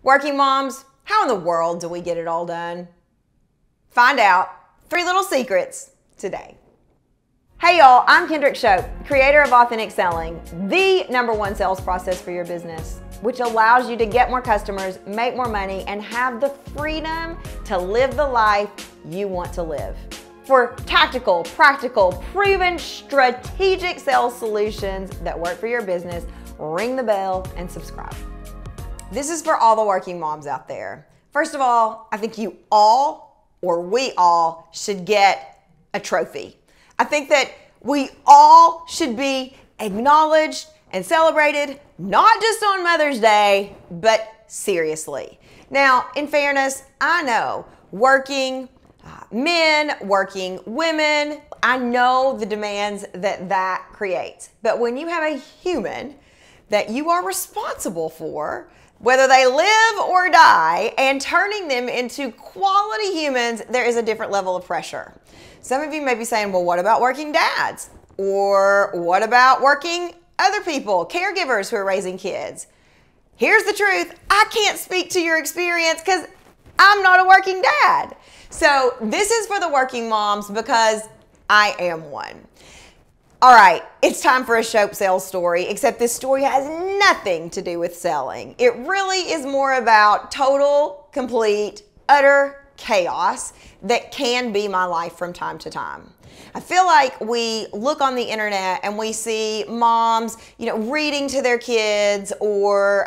Working moms, how in the world do we get it all done? Find out 3 little secrets today. Hey y'all, I'm Kendrick Shope, creator of Authentic Selling, the #1 sales process for your business, which allows you to get more customers, make more money, and have the freedom to live the life you want to live. For tactical, practical, proven, strategic sales solutions that work for your business, ring the bell and subscribe. This is for all the working moms out there. First of all, I think you all, or we all, should get a trophy. I think that we all should be acknowledged and celebrated, not just on Mother's Day, but seriously. Now, in fairness, I know working men, working women, I know the demands that creates. But when you have a human that you are responsible for, whether they live or die, and turning them into quality humans, there is a different level of pressure. Some of you may be saying, well, what about working dads? Or what about working other people, caregivers who are raising kids? Here's the truth. I can't speak to your experience because I'm not a working dad. So this is for the working moms because I am one. All right, it's time for a Shope sales story, except this story has nothing to do with selling. It really is more about total, complete, utter chaos that can be my life from time to time. I feel like we look on the internet and we see moms, reading to their kids, or,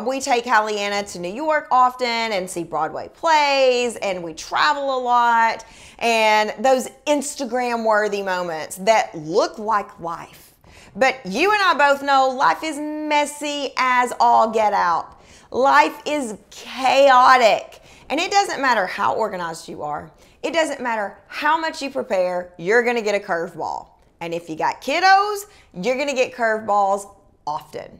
we take Hallianna to New York often and see Broadway plays, and we travel a lot, and those Instagram-worthy moments that look like life. But you and I both know life is messy as all get out. Life is chaotic, and it doesn't matter how organized you are. It doesn't matter how much you prepare, you're gonna get a curveball. And if you got kiddos, you're gonna get curveballs often.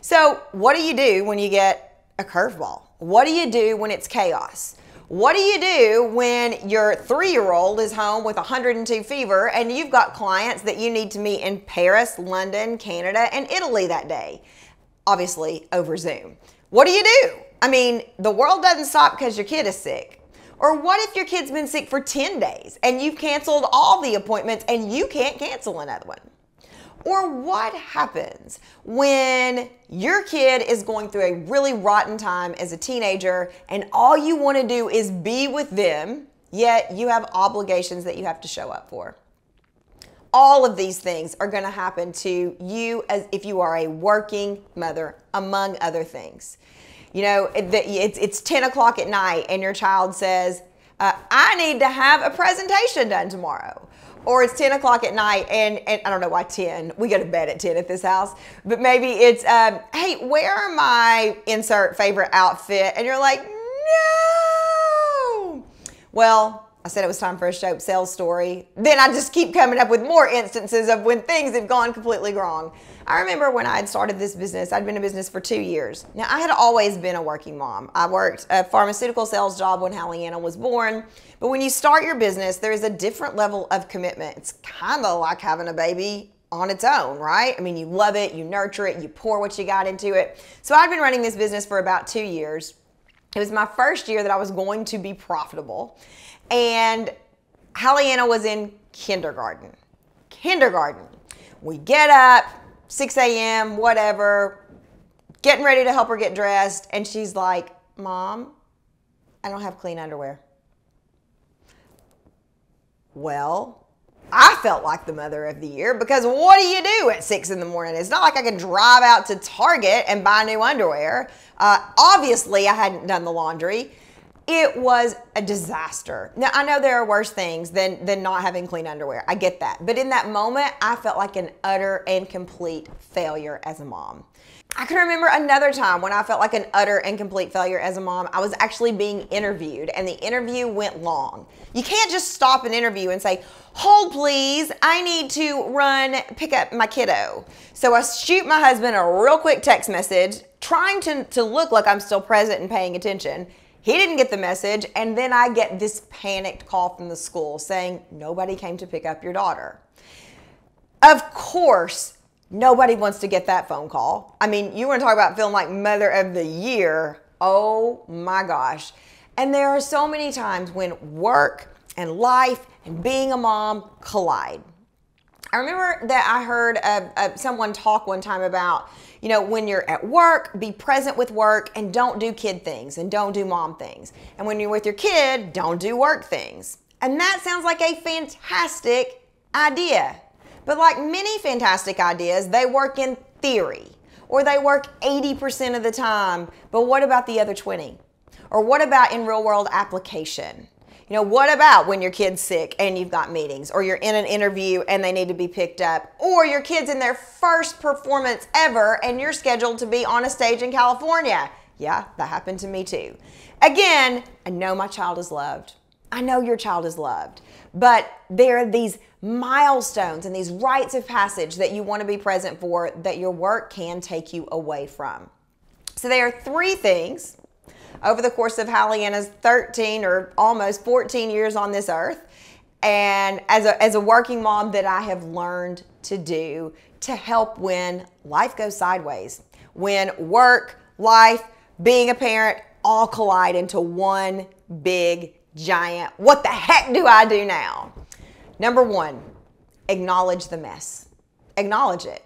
So what do you do when you get a curveball? What do you do when it's chaos? What do you do when your 3-year-old is home with 102 fever and you've got clients that you need to meet in Paris, London, Canada, and Italy that day? Obviously over Zoom. What do you do? I mean, the world doesn't stop because your kid is sick. Or what if your kid's been sick for 10 days and you've canceled all the appointments and you can't cancel another one? Or what happens when your kid is going through a really rotten time as a teenager and all you want to do is be with them, yet you have obligations that you have to show up for? All of these things are going to happen to you as if you are a working mother, among other things. It's 10 o'clock at night and your child says, I need to have a presentation done tomorrow. Or it's 10 o'clock at night and I don't know why 10, we go to bed at 10 at this house, but maybe it's, hey, where are my insert favorite outfit? And you're like, no. Well, I said it was time for a Shope sales story. Then I just keep coming up with more instances of when things have gone completely wrong. I remember when I had started this business, I'd been in business for 2 years. Now, I had always been a working mom. I worked a pharmaceutical sales job when Hallianna was born. But when you start your business, there is a different level of commitment. It's kind of like having a baby on its own, right? I mean, you love it, you nurture it, you pour what you got into it. So I'd been running this business for about 2 years. It was my first year that I was going to be profitable. And Hallianna was in kindergarten. We get up, 6 a.m., whatever, getting ready to help her get dressed. And she's like, Mom, I don't have clean underwear. Well, I felt like the mother of the year because what do you do at 6 in the morning? It's not like I could drive out to Target and buy new underwear. Obviously, I hadn't done the laundry. It was a disaster. Now, I know there are worse things than not having clean underwear. I get that. But in that moment, I felt like an utter and complete failure as a mom. I can remember another time when I felt like an utter and complete failure as a mom. I was actually being interviewed, and the interview went long. You can't just stop an interview and say, hold please, I need to pick up my kiddo. So I shoot my husband a real quick text message, trying to look like I'm still present and paying attention. He didn't get the message, and then I get this panicked call from the school saying, nobody came to pick up your daughter. Of course, nobody wants to get that phone call. I mean, you want to talk about feeling like mother of the year. Oh my gosh. And there are so many times when work and life and being a mom collide. I remember that I heard someone talk one time about, when you're at work, be present with work and don't do kid things and don't do mom things. And when you're with your kid, don't do work things. And that sounds like a fantastic idea. But like many fantastic ideas, they work in theory, or they work 80% of the time. But what about the other 20? Or what about in real world application? What about when your kid's sick and you've got meetings, or you're in an interview and they need to be picked up, or your kid's in their first performance ever and you're scheduled to be on a stage in California? Yeah, that happened to me too. Again, I know my child is loved. I know your child is loved. But there are these milestones and these rites of passage that you want to be present for that your work can take you away from. So there are 3 things over the course of Hallianna's 13 or almost 14 years on this earth, and as a working mom, that I have learned to do to help when life goes sideways, when work, life, being a parent all collide into one big, giant, what the heck do I do now? Number 1, acknowledge the mess. Acknowledge it.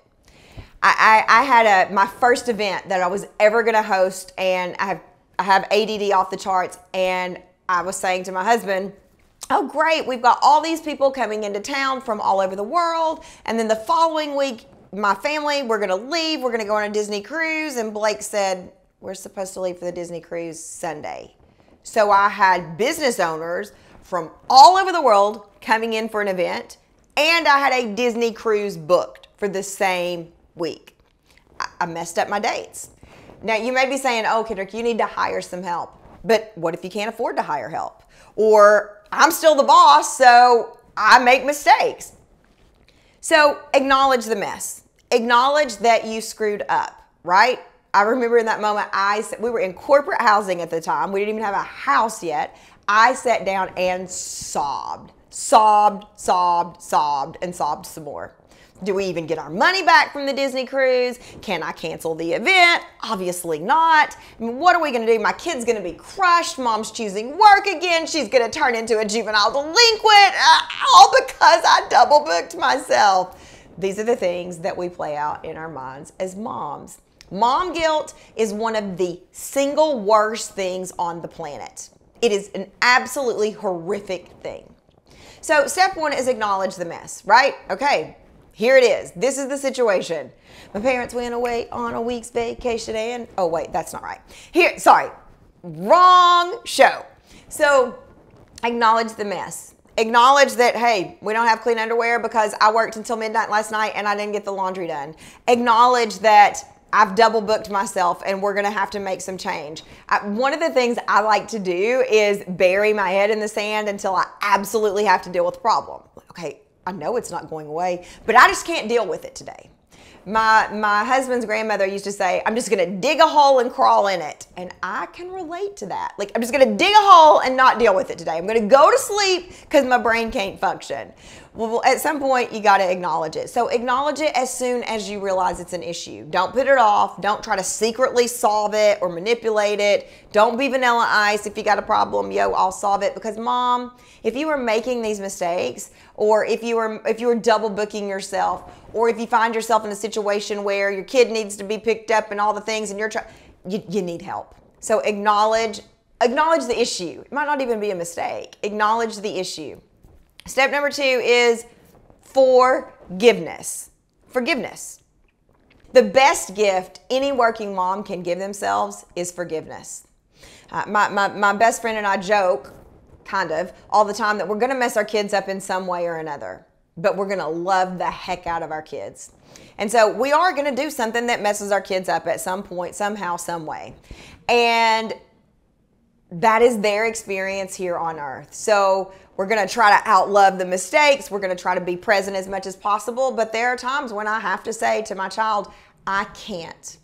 I had my first event that I was ever going to host, and I have ADD off the charts, and I was saying to my husband, oh great, we've got all these people coming into town from all over the world, and then the following week, my family, we're gonna leave, we're gonna go on a Disney cruise, and Blake said, we're supposed to leave for the Disney cruise Sunday. So I had business owners from all over the world coming in for an event, and I had a Disney cruise booked for the same week. I messed up my dates. Now, you may be saying, oh, Kendrick, you need to hire some help. But what if you can't afford to hire help? Or I'm still the boss, so I make mistakes. So acknowledge the mess. Acknowledge that you screwed up, right? I remember in that moment, we were in corporate housing at the time. We didn't even have a house yet. I sat down and sobbed and sobbed some more. Do we even get our money back from the Disney cruise? Can I cancel the event? Obviously not. I mean, what are we going to do? My kid's going to be crushed. Mom's choosing work again. She's going to turn into a juvenile delinquent. All because I double booked myself. These are the things that we play out in our minds as moms. Mom guilt is one of the single worst things on the planet. It is an absolutely horrific thing. So step 1 is acknowledge the mess, right? Okay. Here it is. This is the situation. My parents went away on a week's vacation and, oh wait, that's not right. Wrong show. So acknowledge the mess. Acknowledge that, hey, we don't have clean underwear because I worked until midnight last night and I didn't get the laundry done. Acknowledge that I've double booked myself and we're going to have to make some change. One of the things I like to do is bury my head in the sand until I absolutely have to deal with the problem. Okay. I know it's not going away, but I just can't deal with it today. My husband's grandmother used to say, I'm just going to dig a hole and crawl in it. And I can relate to that. Like, I'm just going to dig a hole and not deal with it today. I'm going to go to sleep because my brain can't function. Well, at some point, you got to acknowledge it. So acknowledge it as soon as you realize it's an issue. Don't put it off. Don't try to secretly solve it or manipulate it. Don't be vanilla ice if you got a problem. Yo, I'll solve it. Because mom, if you are making these mistakes, or if you are double booking yourself, or if you find yourself in a situation where your kid needs to be picked up and all the things, and you need help. So acknowledge the issue. It might not even be a mistake. Acknowledge the issue. Step number 2 is forgiveness. Forgiveness. The best gift any working mom can give themselves is forgiveness. My best friend and I joke, kind of, all the time that we're going to mess our kids up in some way or another, but we're going to love the heck out of our kids. And so we are going to do something that messes our kids up at some point, somehow, some way. And that is their experience here on earth. So we're going to try to outlove the mistakes. We're going to try to be present as much as possible. But there are times when I have to say to my child, I can't.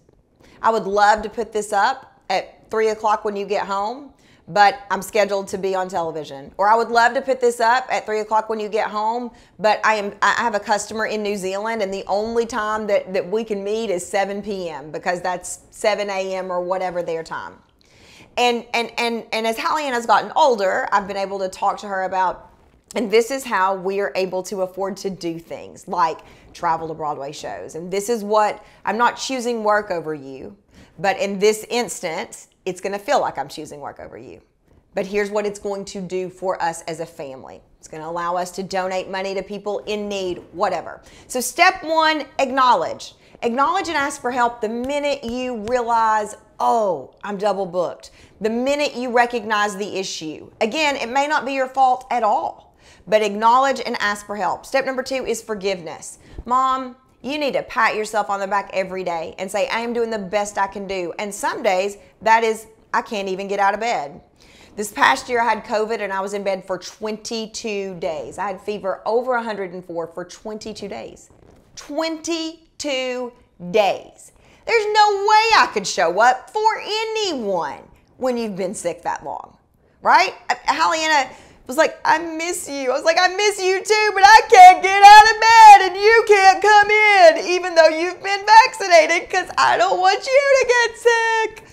I would love to put this up at 3 o'clock when you get home, but I'm scheduled to be on television. Or I would love to put this up at 3 o'clock when you get home, but I have a customer in New Zealand and the only time that we can meet is 7 p.m. because that's 7 a.m. or whatever their time. And as Hallianna's gotten older, I've been able to talk to her about, and this is how we are able to afford to do things like travel to Broadway shows. And this is what, I'm not choosing work over you, but in this instance, it's going to feel like I'm choosing work over you. But here's what it's going to do for us as a family. It's going to allow us to donate money to people in need, whatever. So step one, acknowledge. Acknowledge and ask for help the minute you realize, oh, I'm double booked. The minute you recognize the issue. Again, it may not be your fault at all, but acknowledge and ask for help. Step number two is forgiveness. Mom, you need to pat yourself on the back every day and say, I am doing the best I can do. And some days that is, I can't even get out of bed. This past year I had COVID and I was in bed for 22 days. I had fever over 104 for 22 days. 22 days. There's no way I could show up for anyone when you've been sick that long, right? Hallianna was like, I miss you. I was like, I miss you too, but I can't get out of bed and you can't come in even though you've been vaccinated because I don't want you to get sick.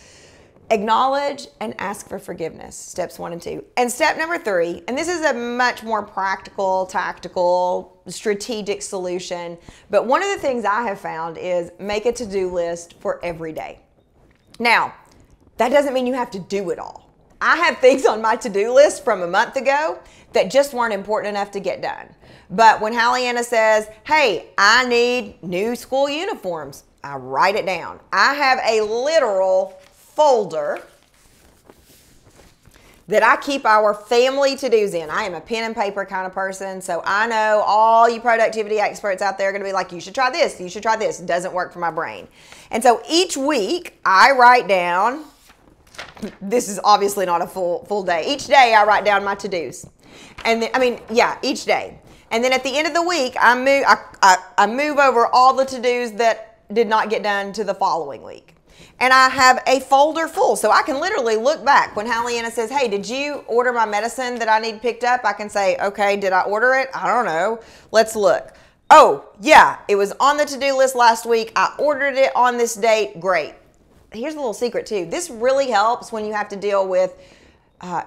Acknowledge and ask for forgiveness, steps 1 and 2. And step number 3, and this is a much more practical, tactical, strategic solution, but one of the things I have found is make a to-do list for every day. Now, that doesn't mean you have to do it all. I have things on my to-do list from a month ago that just weren't important enough to get done. But when Hallianna says, hey, I need new school uniforms, I write it down. I have a literal folder that I keep our family to-dos in. I am a pen and paper kind of person, so I know all you productivity experts out there are going to be like, you should try this, you should try this. It doesn't work for my brain. And so each week I write down, this is obviously not a full day. Each day I write down my to-dos. And then, each day. And then at the end of the week, I move over all the to-dos that did not get done to the following week. And I have a folder full, so I can literally look back. When Hallianna says, hey, did you order my medicine that I need picked up? I can say, okay, did I order it? I don't know. Let's look. Oh, yeah, it was on the to-do list last week. I ordered it on this date. Great. Here's a little secret, too. This really helps when you have to deal with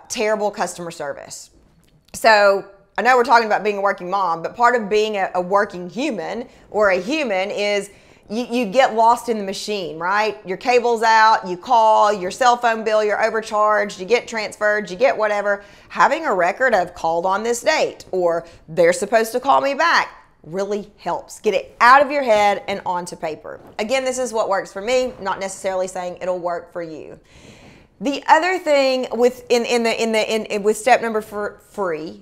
terrible customer service. So I know we're talking about being a working mom, but part of being a working human or a human is you get lost in the machine, right? Your cable's out, you call, your cell phone bill, you're overcharged, you get transferred, you get whatever. Having a record of called on this date or they're supposed to call me back really helps. Get it out of your head and onto paper. Again, this is what works for me, not necessarily saying it'll work for you. The other thing with step number 3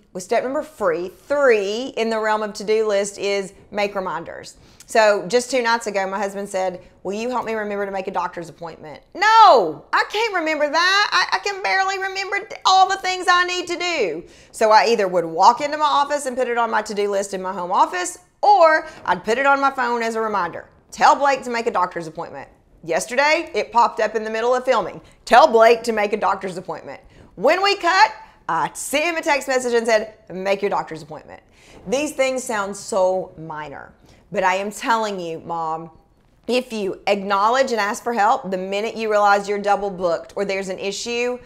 in the realm of to-do list is make reminders. So just 2 nights ago, my husband said, will you help me remember to make a doctor's appointment? No, I can't remember that. I can barely remember all the things I need to do. So I either would walk into my office and put it on my to-do list in my home office, or I'd put it on my phone as a reminder. Tell Blake to make a doctor's appointment. Yesterday, it popped up in the middle of filming. Tell Blake to make a doctor's appointment. When we cut, I sent him a text message and said, make your doctor's appointment. These things sound so minor. But I am telling you, Mom, if you acknowledge and ask for help, the minute you realize you're double booked or there's an issue,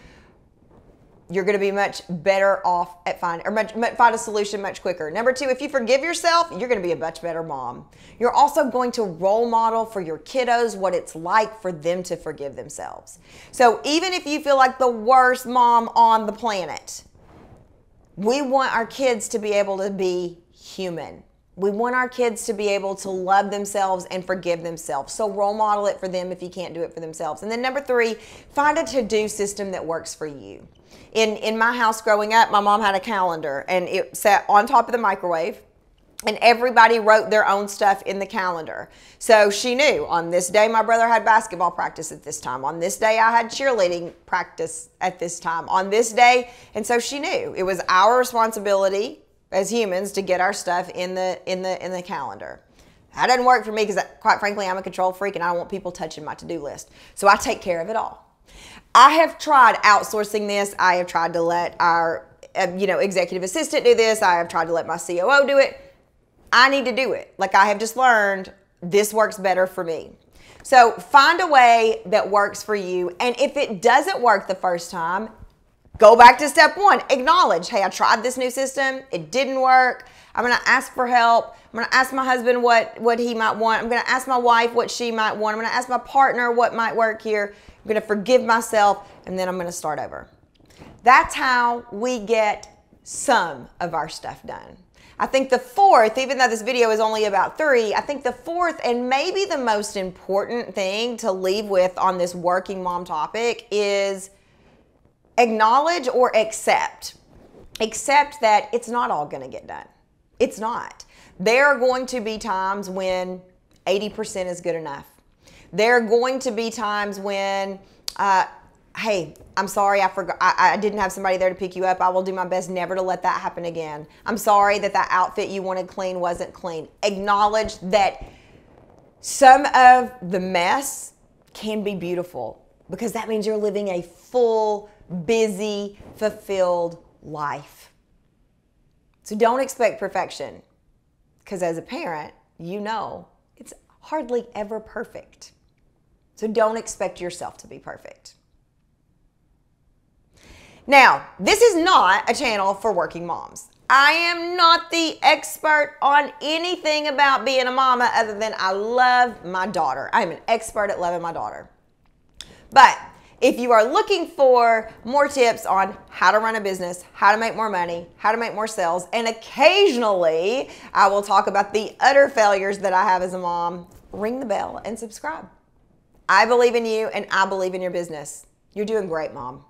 you're going to be much better off at find a solution much quicker. Number 2, if you forgive yourself, you're going to be a much better mom. You're also going to role model for your kiddos what it's like for them to forgive themselves. So even if you feel like the worst mom on the planet, we want our kids to be able to be human. We want our kids to be able to love themselves and forgive themselves. So role model it for them if you can't do it for themselves. And then number 3, find a to-do system that works for you. In my house growing up, my mom had a calendar and it sat on top of the microwave and everybody wrote their own stuff in the calendar. So she knew on this day my brother had basketball practice at this time. On this day I had cheerleading practice at this time. On this day, and so she knew it was our responsibility as humans to get our stuff in the calendar. That doesn't work for me because, quite frankly, I'm a control freak and I don't want people touching my to-do list. So I take care of it all. I have tried outsourcing this. I have tried to let our executive assistant do this. I have tried to let my COO do it. I need to do it. Like I have just learned, this works better for me. So find a way that works for you. And if it doesn't work the first time, go back to step one. Acknowledge, hey, I tried this new system. It didn't work. I'm going to ask for help. I'm going to ask my husband what he might want. I'm going to ask my wife what she might want. I'm going to ask my partner what might work here. I'm going to forgive myself, and then I'm going to start over. That's how we get some of our stuff done. I think the fourth, even though this video is only about 3, I think the fourth and maybe the most important thing to leave with on this working mom topic is acknowledge or accept. Accept that it's not all going to get done. It's not. There are going to be times when 80% is good enough. There are going to be times when, hey, I'm sorry, I forgot. I didn't have somebody there to pick you up. I will do my best never to let that happen again. I'm sorry that that outfit you wanted clean wasn't clean. Acknowledge that some of the mess can be beautiful because that means you're living a full, busy, fulfilled life. So don't expect perfection because as a parent, you know it's hardly ever perfect. So don't expect yourself to be perfect. Now, this is not a channel for working moms. I am not the expert on anything about being a mama other than I love my daughter. I am an expert at loving my daughter. But if you are looking for more tips on how to run a business, how to make more money, how to make more sales, and occasionally I will talk about the utter failures that I have as a mom, ring the bell and subscribe. I believe in you and I believe in your business. You're doing great, Mom.